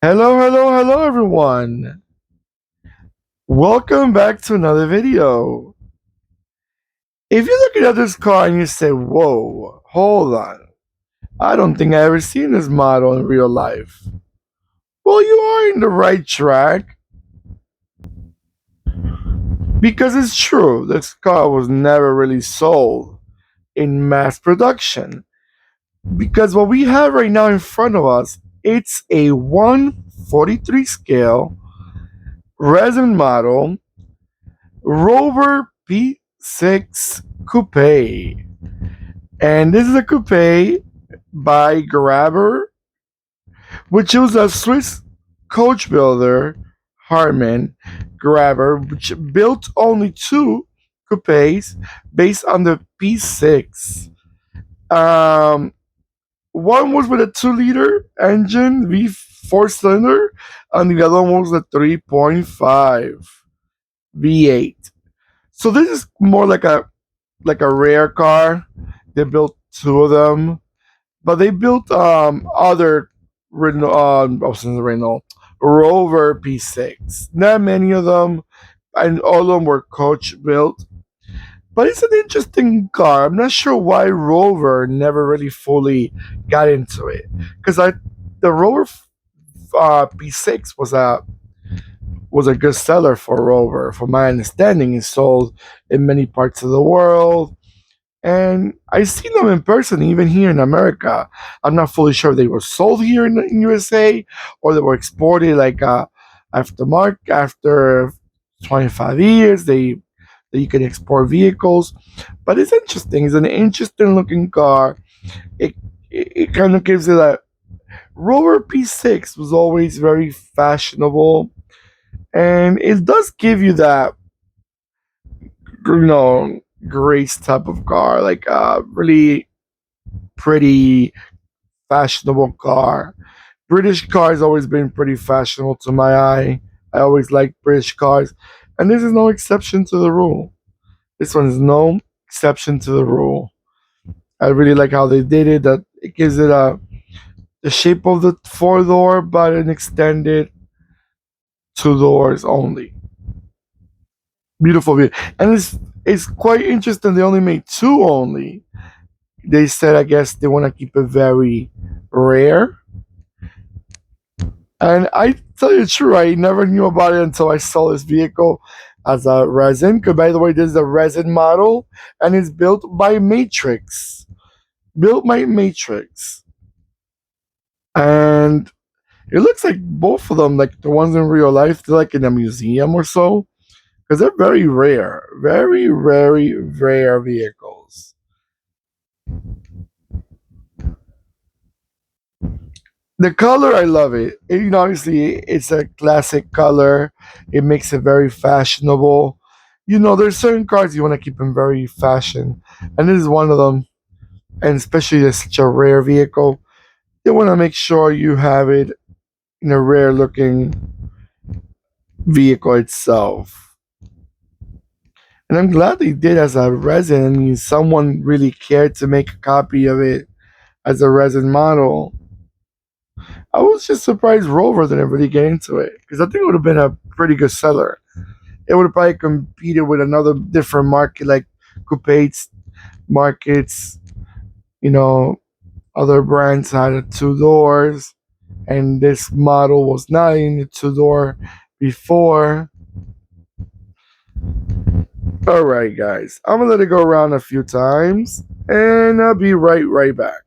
Hello, hello, hello, everyone. Welcome back to another video. If you're looking at this car and you say, whoa, hold on, I don't think I ever seen this model in real life. Well, you are in the right track because it's true, this car was never really sold in mass production. Because what we have right now in front of us, it's a 143 scale resin model Rover P6 coupe. And this is a coupe by Grabber, which was a Swiss coach builder, Harman Grabber, which built only two coupes based on the P6. Um, One was with a 2-liter engine, V4 cylinder, and the other one was a 3.5 V8. So this is more like a rare car. They built two of them, but they built other Renault Rover P6. Not many of them, and all of them were coach built. But it's an interesting car. I'm not sure why Rover never really fully got into it, because I the Rover P6 was a good seller for Rover. From my understanding, it sold in many parts of the world. And I've seen them in person, even here in America. I'm not fully sure if they were sold here in USA or they were exported after 25 years. That you can export vehicles, but it's interesting. It's an interesting looking car. It kind of gives it a Rover P6 was always very fashionable, and it does give you that grace type of car, like a really pretty fashionable car. British cars always been pretty fashionable to my eye. I always liked British cars, and this is no exception to the rule. This one is no exception to the rule. I really like how they did it. That it gives it the shape of the four door, but an extended two doors only. Beautiful view, and it's quite interesting. They only made two only. They said, I guess they want to keep it very rare. And I tell you the truth, I never knew about it until I saw this vehicle as a resin. Because by the way, this is a resin model, and it's built by Matrix. Built by Matrix, and it looks like both of them, like the ones in real life, they're like in a museum or so. Because they're very rare, very, very rare vehicles. The color, I love it. Obviously, it's a classic color. It makes it very fashionable. There's certain cars you want to keep in very fashion, and this is one of them. And especially as such a rare vehicle, they want to make sure you have it in a rare looking vehicle itself. And I'm glad they did as a resin. I mean, someone really cared to make a copy of it as a resin model. I was just surprised Rover didn't really get into it because I think it would have been a pretty good seller. It would have probably competed with another different market like coupe markets. You know, other brands had a two doors, and this model was not in the two door before. All right, guys, I'm gonna let it go around a few times, and I'll be right back.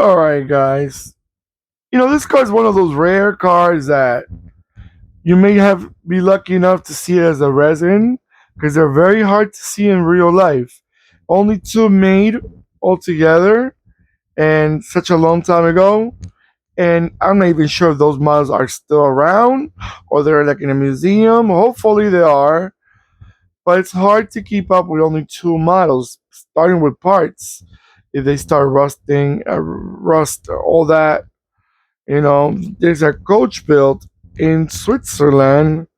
All right, guys. This car is one of those rare cars that you may have be lucky enough to see it as a resin because they're very hard to see in real life. Only two made altogether, and such a long time ago. And I'm not even sure if those models are still around or they're like in a museum. Hopefully they are, but it's hard to keep up with only two models, starting with parts. If they start rusting, rust, all that, there's a coach built in Switzerland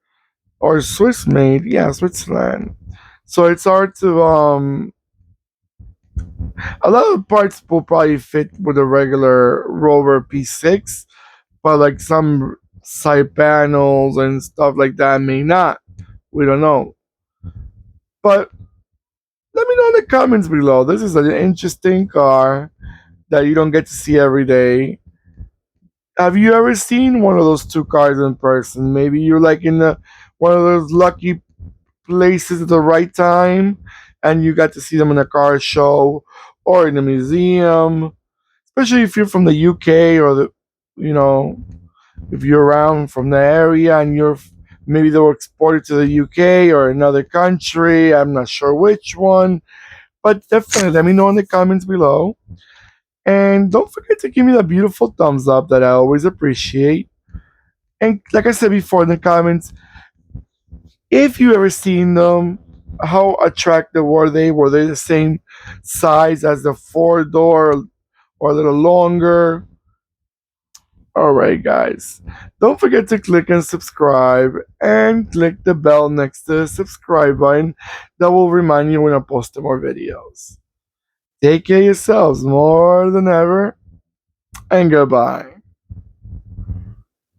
or Swiss made, yeah, Switzerland. So it's hard to a lot of parts will probably fit with a regular Rover P6, but like some side panels and stuff like that may not. We don't know. But let me know in the comments below. This is an interesting car that you don't get to see every day. Have you ever seen one of those two cars in person? Maybe you're like in one of those lucky places at the right time and you got to see them in a car show or in a museum, especially if you're from the UK or you know, if you're around from the area and maybe they were exported to the UK or another country. I'm not sure which one, but definitely let me know in the comments below. And don't forget to give me the beautiful thumbs up that I always appreciate. And like I said before in the comments, if you ever seen them, how attractive were they? Were they the same size as the four door or a little longer? Alright, guys. Don't forget to click and subscribe and click the bell next to the subscribe button that will remind you when I post more videos. Take care of yourselves more than ever, and goodbye.